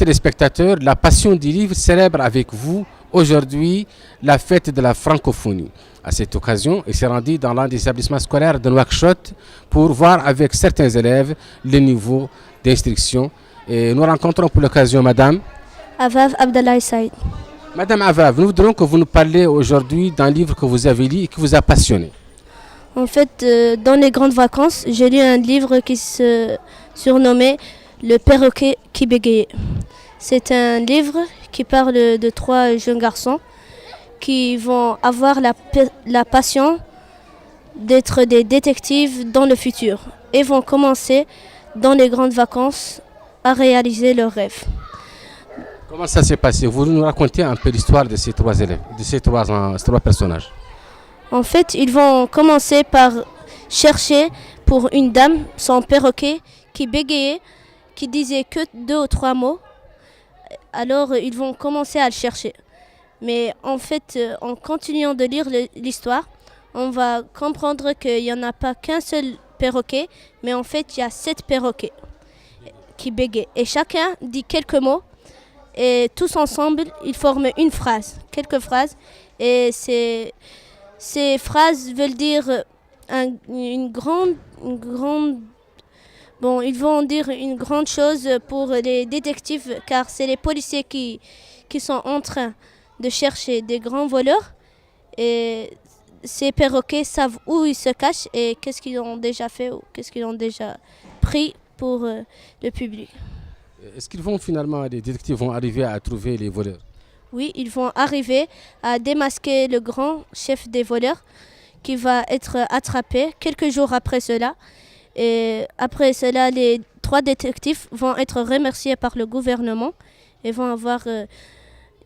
téléspectateurs, la Passion du livre célèbre avec vous aujourd'hui la fête de la francophonie. À cette occasion, il s'est rendu dans l'un des établissements scolaires de Nouakchott pour voir avec certains élèves le niveau d'instruction. Et nous rencontrons pour l'occasion Madame Avav Abdallah Saïd. Madame Avav, nous voudrions que vous nous parliez aujourd'hui d'un livre que vous avez lu et qui vous a passionné. En fait, dans les grandes vacances, j'ai lu un livre qui se surnommait Le perroquet qui bégayait. C'est un livre qui parle de trois jeunes garçons qui vont avoir la passion d'être des détectives dans le futur et vont commencer dans les grandes vacances à réaliser leurs rêves. Comment ça s'est passé? Vous nous racontez un peu l'histoire de ces trois élèves, de ces trois personnages. En fait, ils vont commencer par chercher pour une dame son perroquet qui bégayait, qui disait que 2 ou 3 mots. Alors, ils vont commencer à le chercher. Mais en fait, en continuant de lire l'histoire, on va comprendre qu'il n'y en a pas qu'un seul perroquet, mais en fait, il y a 7 perroquets qui bégayent. Et chacun dit quelques mots. Et tous ensemble, ils forment une phrase, quelques phrases. Et ces phrases veulent dire une grande... Bon, ils vont dire une grande chose pour les détectives, car c'est les policiers qui sont en train de chercher des grands voleurs. Et ces perroquets savent où ils se cachent et qu'est-ce qu'ils ont déjà fait ou qu'est-ce qu'ils ont déjà pris pour le public. Est-ce qu'ils vont finalement, les détectives vont arriver à trouver les voleurs? Oui, ils vont arriver à démasquer le grand chef des voleurs qui va être attrapé quelques jours après cela. Et après cela, les 3 détectives vont être remerciés par le gouvernement et vont avoir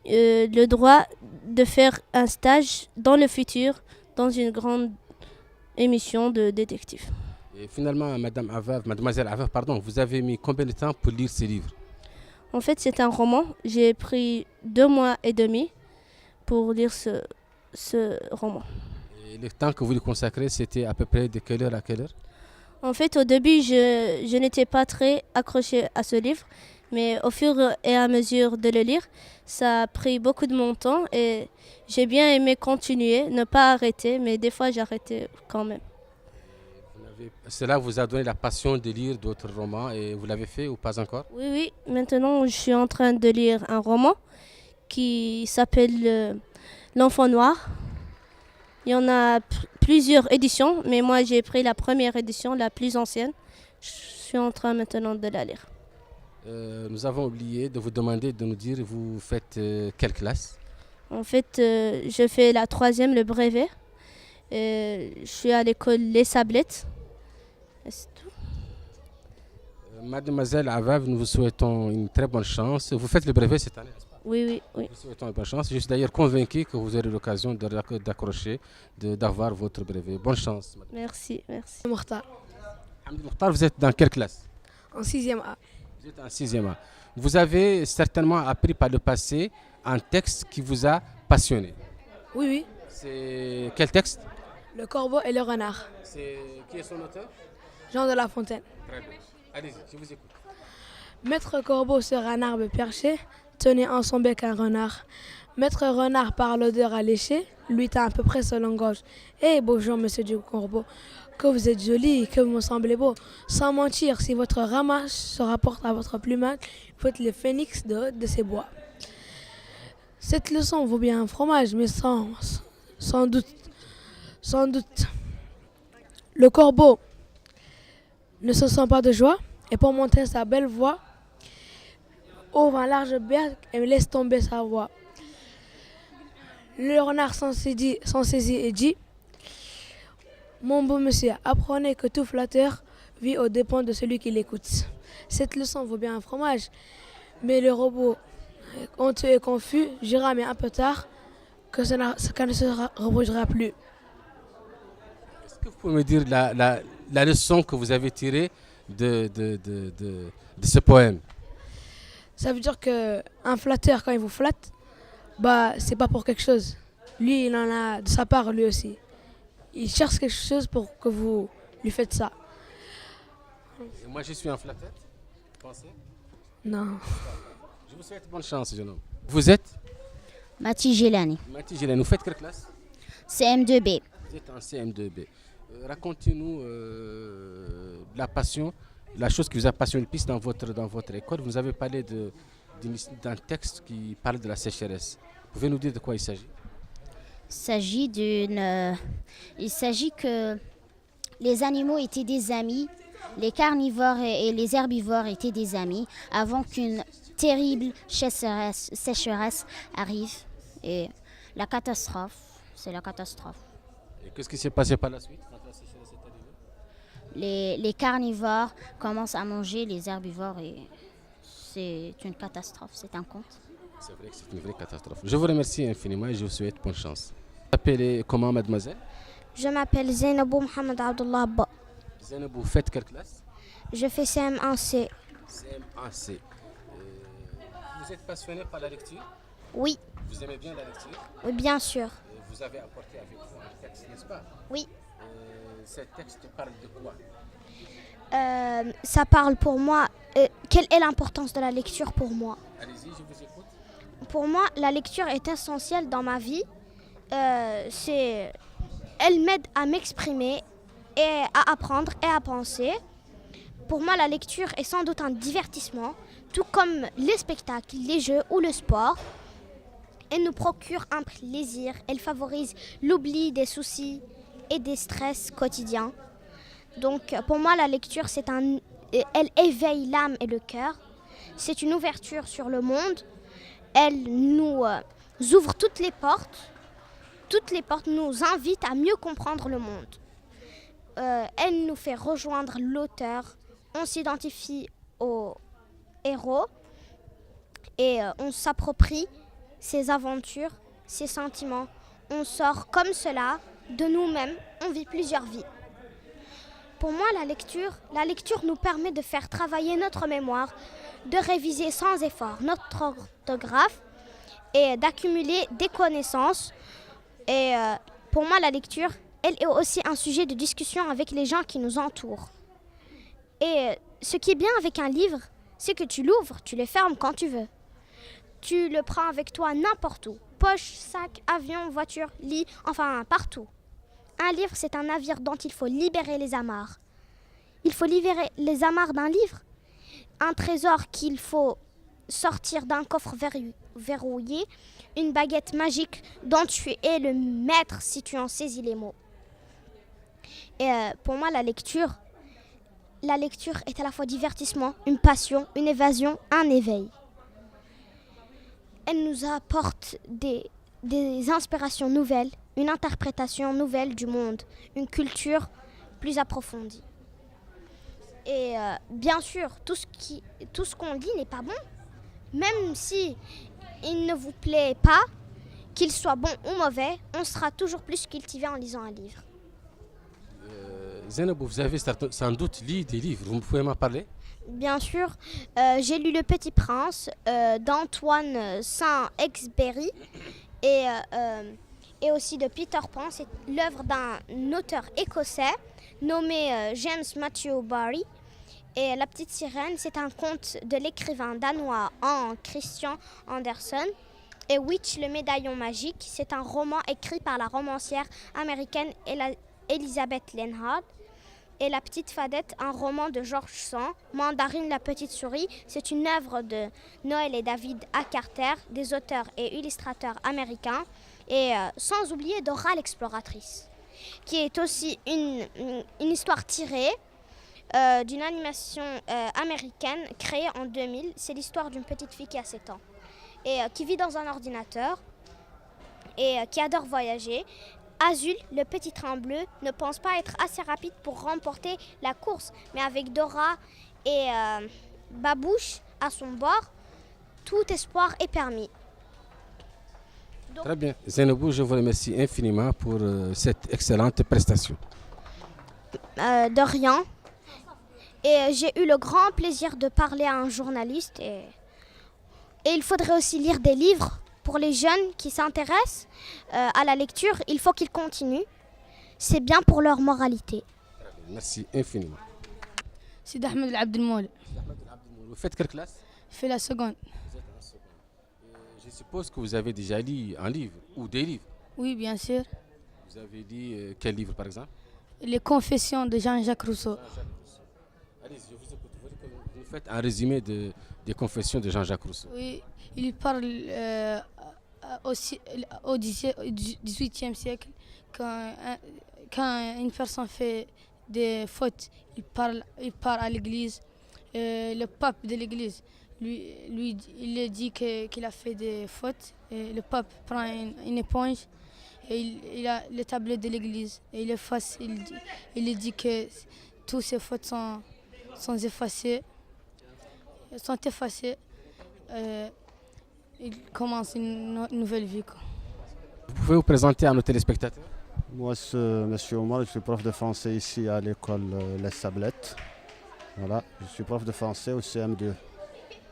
le droit de faire un stage dans le futur dans une grande émission de détectives. Et finalement, mademoiselle Avav, pardon, vous avez mis combien de temps pour lire ce livre? En fait, c'est un roman. J'ai pris 2 mois et demi pour lire ce roman. Et le temps que vous lui consacrez, c'était à peu près de quelle heure à quelle heure? En fait, au début, je n'étais pas très accrochée à ce livre, mais au fur et à mesure de le lire, ça a pris beaucoup de mon temps et j'ai bien aimé continuer, ne pas arrêter, mais des fois j'arrêtais quand même. Cela vous a donné la passion de lire d'autres romans et vous l'avez fait ou pas encore? Oui, oui, maintenant je suis en train de lire un roman qui s'appelle L'Enfant Noir. Il y en a plusieurs éditions, mais moi j'ai pris la première édition, la plus ancienne. Je suis en train maintenant de la lire. Nous avons oublié de vous demander de nous dire, vous faites quelle classe? En fait, je fais la 3e, le brevet. Je suis à l'école Les Sablettes. Et c'est tout. Mademoiselle Avav, nous vous souhaitons une très bonne chance. Vous faites le brevet cette année, n'est-ce pas? Oui, oui, oui. Nous vous souhaitons une bonne chance. Je suis d'ailleurs convaincu que vous aurez l'occasion d'accrocher, d'avoir votre brevet. Bonne chance. Madame. Merci, merci. Mokhtar, Hamdi Mokhtar, vous êtes dans quelle classe? en 6e A. Vous êtes en 6e A. Vous avez certainement appris par le passé un texte qui vous a passionné. Oui, oui. C'est quel texte? Le corbeau et le renard. Qui est son auteur? Jean de La Fontaine. Très bien. Allez-y, je vous écoute. Maître corbeau sur un arbre perché, tenait en son bec un renard. Maître renard par l'odeur alléchée, lui tint à peu près son langage. Eh bonjour monsieur du corbeau, que vous êtes joli, que vous me semblez beau. Sans mentir, si votre ramage se rapporte à votre plumage, vous êtes le phénix de ces bois. Cette leçon vaut bien un fromage, mais sans doute. Le corbeau ne se sent pas de joie et pour monter sa belle voix, ouvre un large bec et laisse tomber sa voix. Le renard s'en saisit et dit: mon beau monsieur, apprenez que tout flatteur vit aux dépens de celui qui l'écoute. Cette leçon vaut bien un fromage, mais le robot, honteux et confus, jura mais un peu tard que ça ne se reproduira plus. Est-ce que vous pouvez me dire la leçon que vous avez tirée de ce poème? Ça veut dire qu'un flatteur, quand il vous flatte, bah, c'est pas pour quelque chose. Lui, il en a de sa part, lui aussi. Il cherche quelque chose pour que vous lui faites ça. Et moi, je suis un flatteur? Vous pensez? Non. Je vous souhaite bonne chance, jeune homme. Vous êtes Mati Gélani, Mati Gélène, vous faites quelle classe? CM2B. Vous êtes en CM2B. Racontez-nous la passion, la chose qui vous a passionné le plus dans votre école. Vous nous avez parlé d'un texte qui parle de la sécheresse. Vous pouvez nous dire de quoi il s'agit? Il s'agit que les animaux étaient des amis, les carnivores et les herbivores étaient des amis avant qu'une terrible sécheresse arrive. Et la catastrophe, c'est la catastrophe. Et qu'est-ce qui s'est passé par la suite quand la sécheresse est arrivée? Les carnivores commencent à manger les herbivores et c'est une catastrophe, c'est un conte. C'est vrai que c'est une vraie catastrophe. Je vous remercie infiniment et je vous souhaite bonne chance. Vous appelez comment, mademoiselle? Je m'appelle Zainabou Mohamed Abdullah Abba. Zainabou, vous faites quelle classe? Je fais CM1C. CM1C. Vous êtes passionné par la lecture? Oui, Vous aimez bien la lecture? oui, bien sûr. Vous avez apporté avec vous un texte, n'est-ce pas? Oui. Ce texte parle de quoi? Ça parle pour moi. Quelle est l'importance de la lecture pour moi? Allez-y, je vous écoute. Pour moi, la lecture est essentielle dans ma vie. Elle m'aide à m'exprimer et à apprendre et à penser. Pour moi, la lecture est sans doute un divertissement, tout comme les spectacles, les jeux ou le sport. Elle nous procure un plaisir, elle favorise l'oubli des soucis et des stress quotidiens. Donc pour moi, la lecture, elle éveille l'âme et le cœur. C'est une ouverture sur le monde. Elle nous ouvre toutes les portes. Toutes les portes nous invitent à mieux comprendre le monde. Elle nous fait rejoindre l'auteur. On s'identifie au héros et on s'approprie ses aventures, ses sentiments. On sort comme cela de nous-mêmes. On vit plusieurs vies. Pour moi, la lecture nous permet de faire travailler notre mémoire, de réviser sans effort notre orthographe et d'accumuler des connaissances. Et pour moi, la lecture, elle est aussi un sujet de discussion avec les gens qui nous entourent. Et ce qui est bien avec un livre, c'est que tu l'ouvres, tu le fermes quand tu veux. Tu le prends avec toi n'importe où. Poche, sac, avion, voiture, lit, enfin partout. Un livre, c'est un navire dont il faut libérer les amarres. Il faut libérer les amarres d'un livre. Un trésor qu'il faut sortir d'un coffre verrouillé. Une baguette magique dont tu es le maître si tu en saisis les mots. Et pour moi, la lecture est à la fois divertissement, une passion, une évasion, un éveil. Elle nous apporte des inspirations nouvelles, une interprétation nouvelle du monde, une culture plus approfondie. Et bien sûr, tout ce qu'on lit n'est pas bon. Même si il ne vous plaît pas, qu'il soit bon ou mauvais, on sera toujours plus cultivé en lisant un livre. Zainabou, vous avez sans doute lu des livres, vous pouvez m'en parler? Bien sûr, j'ai lu Le Petit Prince d'Antoine Saint-Exupéry et aussi de Peter Pan. C'est l'œuvre d'un auteur écossais nommé James Matthew Barrie. Et La Petite Sirène, c'est un conte de l'écrivain danois Christian Andersen. Et Witch, le médaillon magique, c'est un roman écrit par la romancière américaine Elizabeth Lenhard. Et La Petite Fadette, un roman de George Sand. Mandarine la Petite Souris, c'est une œuvre de Noël et David A. Carter, des auteurs et illustrateurs américains. Et sans oublier Dora l'exploratrice, qui est aussi une histoire tirée d'une animation américaine créée en 2000. C'est l'histoire d'une petite fille qui a 7 ans et qui vit dans un ordinateur et qui adore voyager. Azul, le petit train bleu, ne pense pas être assez rapide pour remporter la course. Mais avec Dora et Babouche à son bord, tout espoir est permis. Très bien. Zainabou, je vous remercie infiniment pour cette excellente prestation. De rien. Et j'ai eu le grand plaisir de parler à un journaliste. Et il faudrait aussi lire des livres. Pour les jeunes qui s'intéressent à la lecture, il faut qu'ils continuent. C'est bien pour leur moralité. Merci infiniment. C'est Ahmed Abdelmoul. Vous faites quelle classe? Je fais la seconde. Vous êtes en Je suppose que vous avez déjà lu un livre ou des livres. Oui, bien sûr. Vous avez lu quel livre par exemple? Les Confessions de Jean-Jacques Rousseau. Allez, je vous écoute. Vous faites un résumé des confessions de Jean-Jacques Rousseau. Oui, il parle au 18e siècle, quand une personne fait des fautes, il part à l'église. Le pape de l'église, il dit qu'il a fait des fautes. Et le pape prend une éponge et il a le tableau de l'église. Et il efface, il dit que toutes ces fautes sont effacées. Il commence une nouvelle vie, quoi. Vous pouvez vous présenter à nos téléspectateurs? Moi, c'est Monsieur Omar, je suis prof de français ici à l'école Les Sablettes. Voilà, je suis prof de français au CM2.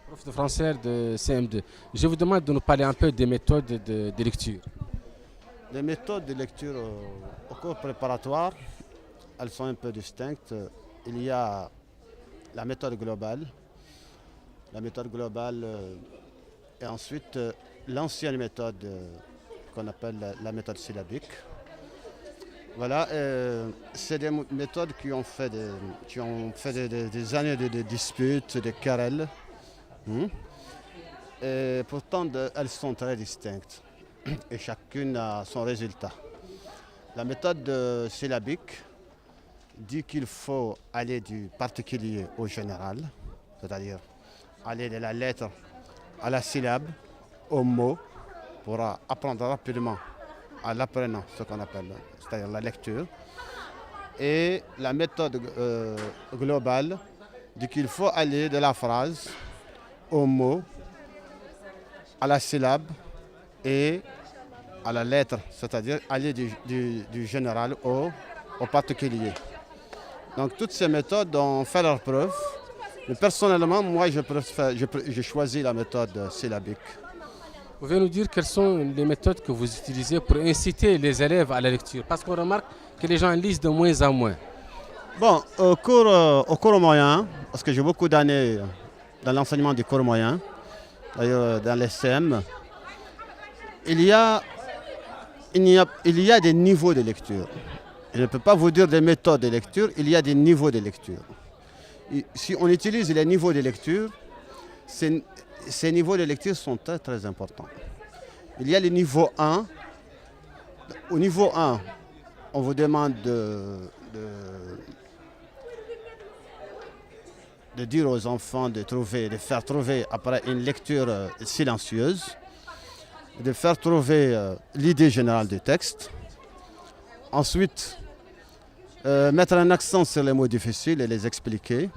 Prof de français de CM2. Je vous demande de nous parler un peu des méthodes de lecture. Les méthodes de lecture au cours préparatoire, elles sont un peu distinctes. Il y a la méthode globale. La méthode globale et ensuite l'ancienne méthode qu'on appelle la méthode syllabique. Voilà, c'est des méthodes qui ont fait des années de disputes, de querelles. Et pourtant, elles sont très distinctes et chacune a son résultat. La méthode syllabique dit qu'il faut aller du particulier au général, c'est-à-dire aller de la lettre à la syllabe, au mot, pour apprendre rapidement à l'apprenant, ce qu'on appelle, c'est-à-dire la lecture. Et la méthode globale dit qu'il faut aller de la phrase au mot, à la syllabe et à la lettre, c'est-à-dire aller du général au particulier. Donc toutes ces méthodes ont fait leur preuve. Mais personnellement, moi, je choisis la méthode syllabique. Pouvez nous dire quelles sont les méthodes que vous utilisez pour inciter les élèves à la lecture? Parce qu'on remarque que les gens lisent de moins en moins. Bon, au cours moyen, parce que j'ai beaucoup d'années dans l'enseignement du cours moyen, d'ailleurs dans les CM, il y a des niveaux de lecture. Je ne peux pas vous dire des méthodes de lecture, il y a des niveaux de lecture. Si on utilise les niveaux de lecture, ces niveaux de lecture sont très très importants. Il y a le niveau 1. Au niveau 1, on vous demande de dire aux enfants de faire trouver après une lecture silencieuse, de faire trouver l'idée générale du texte. Ensuite, mettre un accent sur les mots difficiles et les expliquer.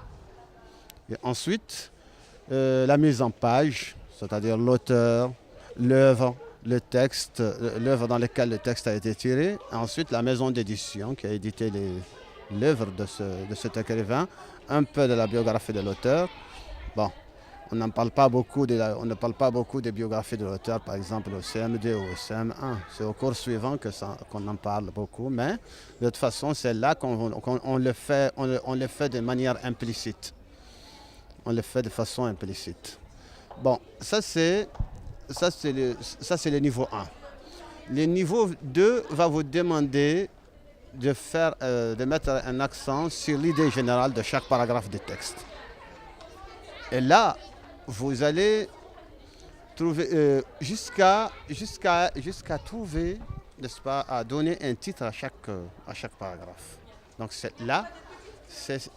Et ensuite, la mise en page, c'est-à-dire l'auteur, l'œuvre, le texte, l'œuvre dans laquelle le texte a été tiré. Et ensuite, la maison d'édition qui a édité l'œuvre de cet écrivain, un peu de la biographie de l'auteur. Bon, on ne parle pas beaucoup des biographies de l'auteur, par exemple au CM2 ou au CM1. C'est au cours suivant qu'on en parle beaucoup, mais de toute façon, c'est là qu'on le fait de manière implicite. On le fait de façon implicite. Bon, ça c'est le niveau 1. Le niveau 2 va vous demander de mettre un accent sur l'idée générale de chaque paragraphe du texte. Et là, vous allez trouver jusqu'à trouver, n'est-ce pas, à donner un titre à chaque paragraphe. Donc là, c'est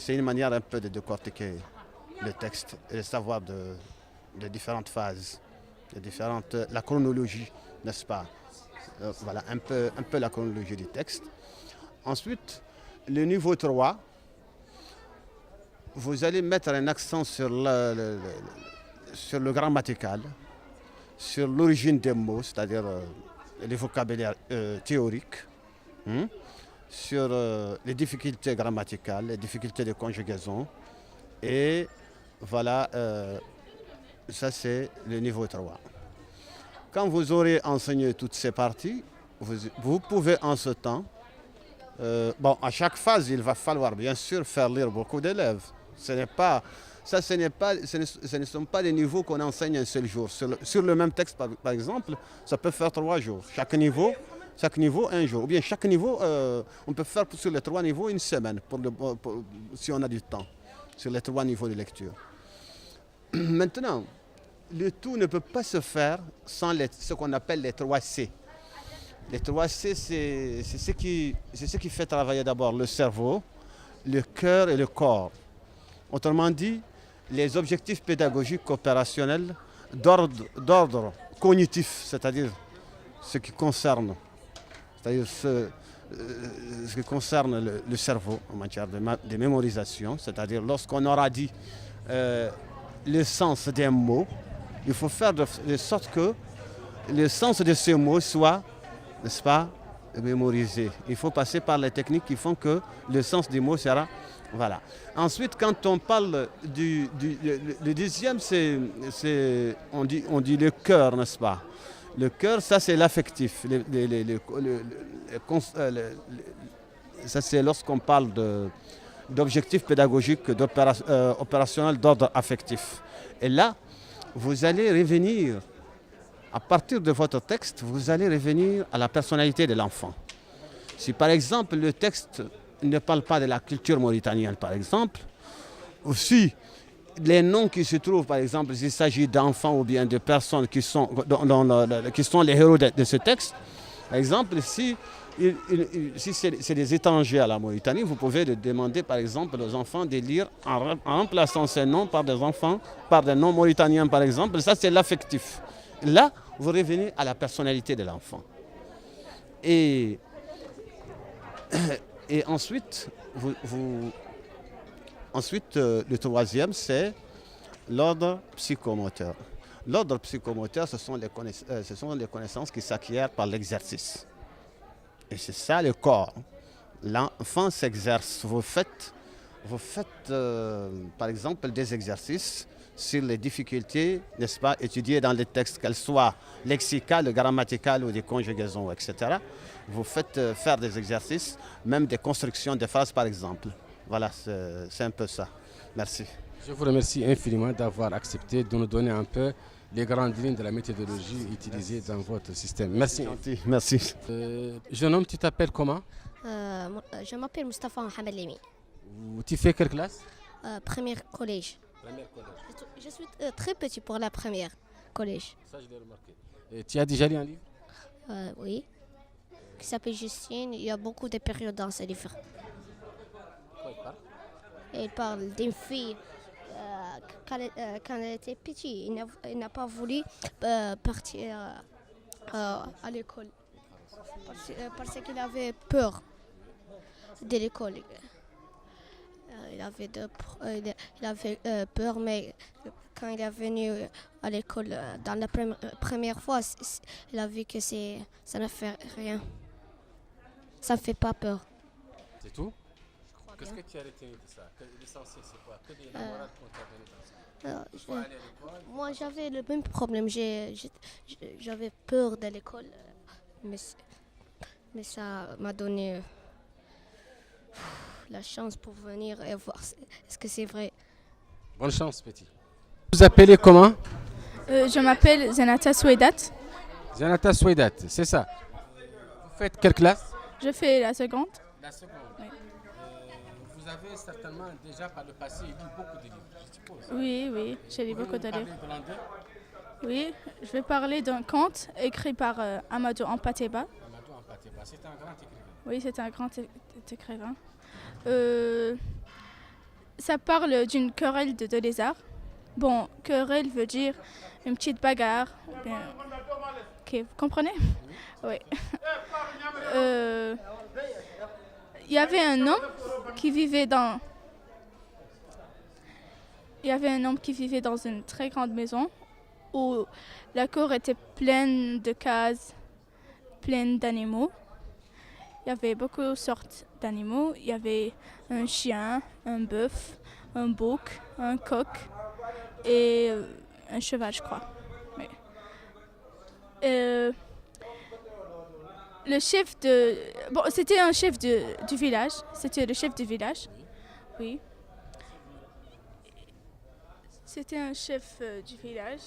une manière un peu de décortiquer le texte et de savoir de différentes phases, la chronologie, n'est-ce pas? Voilà, un peu la chronologie du texte. Ensuite, le niveau 3, vous allez mettre un accent sur le grammatical, sur l'origine des mots, c'est-à-dire les vocabulaires théoriques, sur les difficultés grammaticales, les difficultés de conjugaison. Et voilà, ça c'est le niveau 3. Quand vous aurez enseigné toutes ces parties, vous pouvez en ce temps, à chaque phase, il va falloir bien sûr faire lire beaucoup d'élèves. Ce n'est pas Ça, ce ne sont pas des niveaux qu'on enseigne un seul jour. Sur le même texte, par exemple, ça peut faire 3 jours. Chaque niveau, un jour. Ou bien chaque niveau, on peut faire sur les 3 niveaux une semaine, si on a du temps, sur les 3 niveaux de lecture. Maintenant, le tout ne peut pas se faire sans ce qu'on appelle les 3 C. Les 3 C, c'est ce qui fait travailler d'abord le cerveau, le cœur et le corps. Autrement dit, les objectifs pédagogiques opérationnels d'ordre cognitif, c'est-à-dire ce qui concerne, ce qui concerne le cerveau en matière de mémorisation, c'est-à-dire lorsqu'on aura dit le sens d'un mot, il faut faire de sorte que le sens de ce mot soit, n'est-ce pas, mémorisé. Il faut passer par les techniques qui font que le sens du mot sera... Voilà. Ensuite, quand on parle le deuxième, on dit le cœur, n'est-ce pas? Le cœur, ça c'est l'affectif. Ça c'est lorsqu'on parle d'objectifs pédagogiques, opérationnels d'ordre affectif. Et là, vous allez revenir, à partir de votre texte, vous allez revenir à la personnalité de l'enfant. Si par exemple le texte ne parle pas de la culture mauritanienne, par exemple, ou si les noms qui se trouvent, par exemple, s'il s'agit d'enfants ou bien de personnes qui sont les héros de ce texte, par exemple, si c'est des étrangers à la Mauritanie, vous pouvez demander, par exemple, aux enfants de lire en remplaçant ces noms par des noms mauritaniens, par exemple. Ça, c'est l'affectif. Là, vous revenez à la personnalité de l'enfant. Et ensuite, le troisième, c'est l'ordre psychomoteur. L'ordre psychomoteur, ce sont les connaissances qui s'acquièrent par l'exercice. Et c'est ça le corps. L'enfant s'exerce. Vous faites par exemple, des exercices sur les difficultés, n'est-ce pas, étudiées dans les textes, qu'elles soient lexicales, grammaticales ou des conjugaisons, etc. Vous faites faire des exercices, même des constructions de phrases, par exemple. Voilà, c'est un peu ça. Merci. Je vous remercie infiniment d'avoir accepté de nous donner un peu les grandes lignes de la méthodologie utilisée dans votre système. Merci. Merci. Jeune homme, tu t'appelles comment? Je m'appelle Mustafa Mohamed Lemi. Tu fais quelle classe? Première collège. Je suis très petit pour la première collège. Ça, je l'ai remarqué. Et tu as déjà lu un livre? Oui. Qui s'appelle Justine. Il y a beaucoup de périodes dans ce livre. Quoi il parle? Il parle d'une fille. Quand elle était petite, il n'a pas voulu partir à l'école parce qu'il avait peur de l'école. Il avait peur, mais quand il est venu à l'école dans la première fois, il a vu que ça ne fait rien. Ça ne fait pas peur. C'est tout? Qu'est-ce que tu as retenu de ça? L'essentiel, c'est quoi? Que des namorades qu'on t'a donné dans ça? Moi, j'avais le même problème. J'avais peur de l'école, mais ça m'a donné la chance pour venir et voir est-ce que c'est vrai. Bonne chance, petit. Vous appelez comment? Je m'appelle Zenata Souedat. Zenata Souedat, c'est ça. Vous faites quelle classe? Je fais la seconde. La seconde. Oui. Vous avez certainement déjà par le passé lu beaucoup de livres, je suppose. Oui, j'ai lu beaucoup de livres. Vous parlez de l'anglais? Oui, je vais parler d'un conte écrit par Amadou Hampâté-Bâ. Amadou Hampâté-Bâ, c'est un grand écrivain. Oui, c'est un grand écrivain. Ça parle d'une querelle de deux lézards. Bon, querelle veut dire une petite bagarre. Ok, vous comprenez? Oui. Il y avait un homme qui vivait dans une très grande maison où la cour était pleine de cases, pleine d'animaux. Il y avait beaucoup de sortes d'animaux. Il y avait un chien, un bœuf, un bouc, un coq et un cheval, je crois. Oui. Le chef de... Bon, c'était un chef du village. C'était le chef du village. Oui. C'était un chef du village.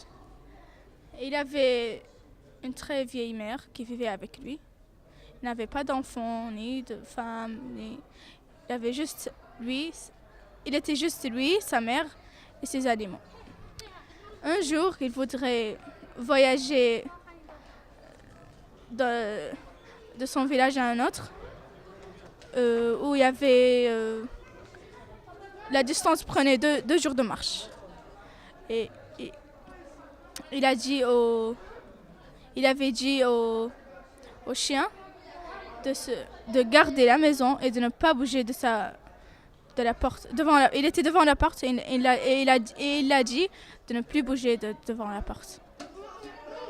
Il avait une très vieille mère qui vivait avec lui. Il n'avait pas d'enfants, ni de femme, ni... Il avait juste lui. Il était juste lui, sa mère et ses animaux. Un jour, il voudrait voyager de son village à un autre, où il y avait... la distance prenait 2 jours de marche. Et il avait dit au chien de garder la maison et de ne pas bouger de la porte. Il était devant la porte et il a dit de ne plus bouger devant la porte.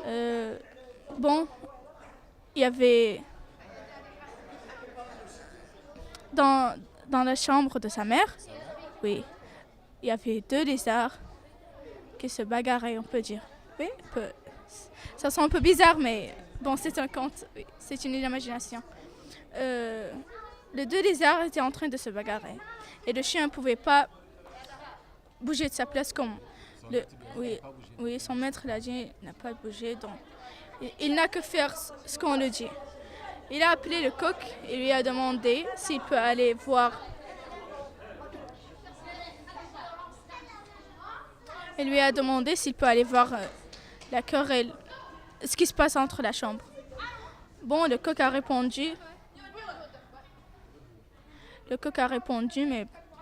Il y avait dans la chambre de sa mère, oui, il y avait 2 lézards qui se bagarraient, on peut dire. Oui, ça sent un peu bizarre, mais bon, c'est un conte, oui, c'est une imagination. Les 2 lézards étaient en train de se bagarrer et le chien ne pouvait pas bouger de sa place comme son maître l'a dit, il n'a pas bougé, donc il n'a que faire ce qu'on lui dit. Il a appelé le coq et lui a demandé s'il peut aller voir. Il lui a demandé s'il peut aller voir la querelle, ce qui se passe entre la chambre. Bon, le coq a répondu.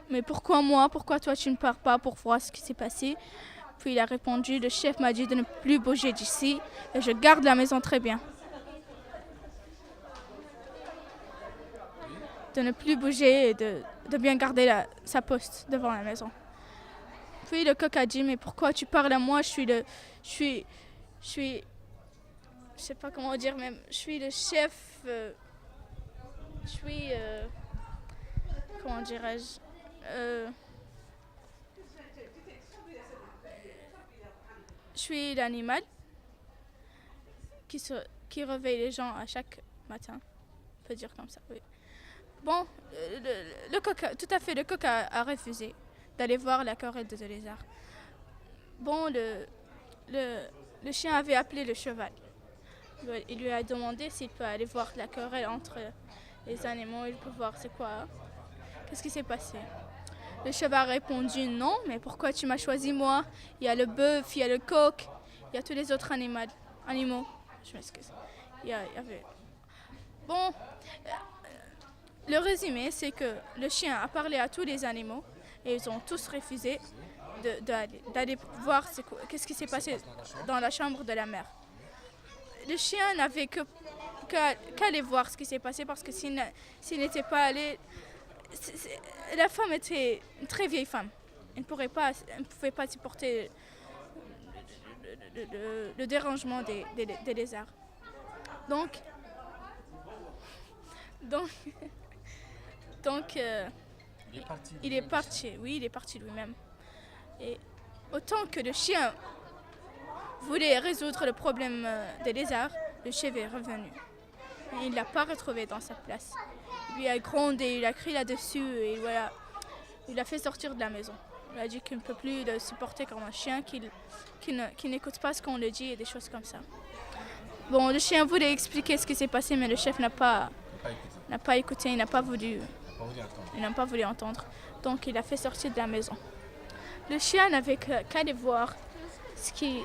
Mais pourquoi moi? Pourquoi toi tu ne pars pas pour voir ce qui s'est passé? Puis il a répondu, le chef m'a dit de ne plus bouger d'ici et je garde la maison très bien. De ne plus bouger et de bien garder sa poste devant la maison. Puis le coq a dit, mais pourquoi tu parles à moi? Je sais pas comment dire, même, je suis le chef, comment dirais-je, je suis l'animal qui réveille les gens à chaque matin, on peut dire comme ça, oui. Bon, le coq a refusé d'aller voir la querelle de 2 lézards. Bon, le chien avait appelé le cheval. Il lui a demandé s'il peut aller voir la querelle entre les animaux, il peut voir c'est quoi, qu'est-ce qui s'est passé. Le cheval a répondu non, mais pourquoi tu m'as choisi moi? Il y a le bœuf, il y a le coq, il y a tous les autres animaux. Je m'excuse. Bon, le résumé, c'est que le chien a parlé à tous les animaux et ils ont tous refusé d'aller voir qu'est-ce qui s'est passé dans la chambre de la mère. Le chien n'avait qu'aller voir ce qui s'est passé parce que s'il n'était pas allé... La femme était une très vieille femme. Elle ne pouvait pas supporter le dérangement des lézards. Donc il est parti. Oui, il est parti lui-même. Et autant que le chien voulait résoudre le problème des lézards, le chef est revenu. Et il ne l'a pas retrouvé dans sa place. Il lui a grondé, il a crié là-dessus et voilà, il l'a fait sortir de la maison. Il a dit qu'il ne peut plus le supporter comme un chien, qu'il n'écoute pas ce qu'on lui dit et des choses comme ça. Bon, le chien voulait expliquer ce qui s'est passé, mais le chef n'a pas écouté, il n'a pas voulu entendre. Donc il a fait sortir de la maison. Le chien n'avait qu'aller voir ce qui...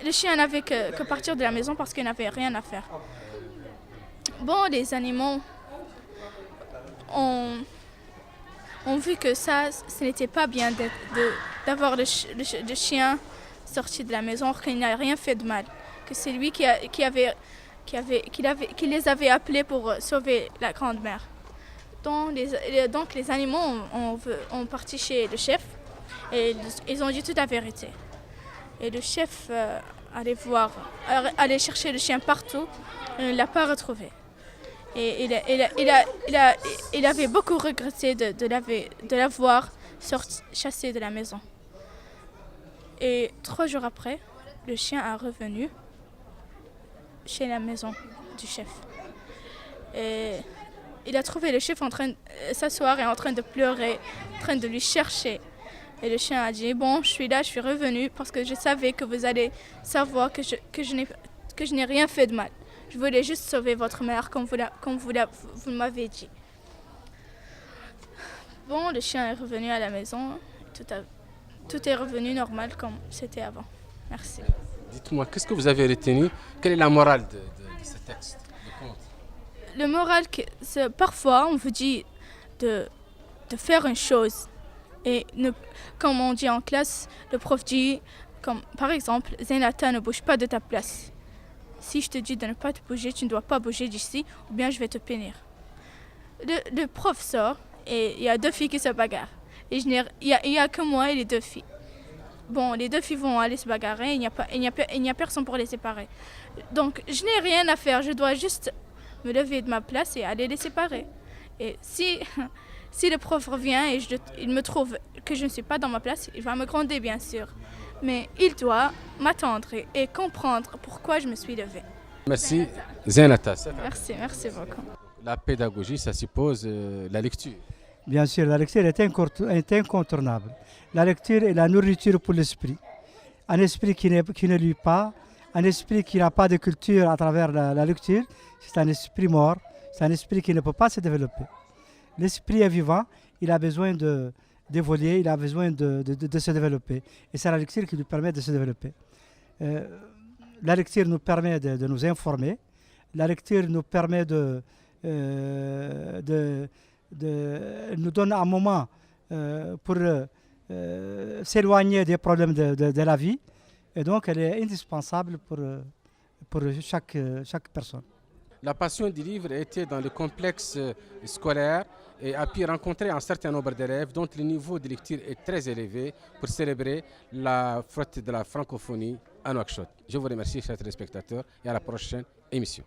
Le chien n'avait que partir de la maison parce qu'il n'avait rien à faire. Bon, les animaux ont vu que ce n'était pas bien d'avoir le chien sorti de la donc qu'il n'a rien fait de mal, que c'est lui qui les avait appelés pour sauver la grand-mère. Donc les animaux ont parti chez le chef et ils ont dit toute la vérité. Et le chef allait chercher le chien partout et ne l'a pas retrouvé. Et il avait beaucoup regretté de l'avoir chassé de la maison. Et 3 jours après, le chien est revenu chez la maison du chef. Et il a trouvé le chef en train de s'asseoir et en train de pleurer, en train de lui chercher. Et le chien a dit, bon, je suis là, je suis revenu parce que je savais que vous allez savoir que je n'ai rien fait de mal. Je voulais juste sauver votre mère comme vous m'avez dit. Bon, le chien est revenu à la maison. Tout est revenu normal comme c'était avant. Merci. Dites-moi, qu'est-ce que vous avez retenu? Quelle est la morale de ce texte, de conte? Le moral, c'est parfois on vous dit de faire une chose. Et comme on dit en classe, le prof dit, comme par exemple, Zenata, ne bouge pas de ta place. Si je te dis de ne pas te bouger, tu ne dois pas bouger d'ici, ou bien je vais te punir. Le prof sort et il y a 2 filles qui se bagarrent. Et il n'y a que moi et les 2 filles. Bon, les 2 filles vont aller se bagarrer, il n'y a personne pour les séparer. Donc, je n'ai rien à faire, je dois juste me lever de ma place et aller les séparer. Et si le prof revient et il me trouve que je ne suis pas dans ma place, il va me gronder, bien sûr. Mais il doit m'attendre et comprendre pourquoi je me suis levée. Merci, Zenata. Merci beaucoup. La pédagogie, ça suppose la lecture. Bien sûr, la lecture est incontournable. La lecture est la nourriture pour l'esprit. Un esprit qui ne lit pas, un esprit qui n'a pas de culture à travers la lecture, c'est un esprit mort, c'est un esprit qui ne peut pas se développer. L'esprit est vivant, il a besoin d'évoluer, il a besoin de se développer. Et c'est la lecture qui lui permet de se développer. La lecture nous permet de nous informer, la lecture nous permet nous donne un moment pour s'éloigner des problèmes de la vie. Et donc, elle est indispensable pour chaque personne. La passion du livre était dans le complexe scolaire et a pu rencontrer un certain nombre d'élèves dont le niveau de lecture est très élevé pour célébrer la fête de la francophonie à Nouakchott. Je vous remercie, chers téléspectateurs, et à la prochaine émission.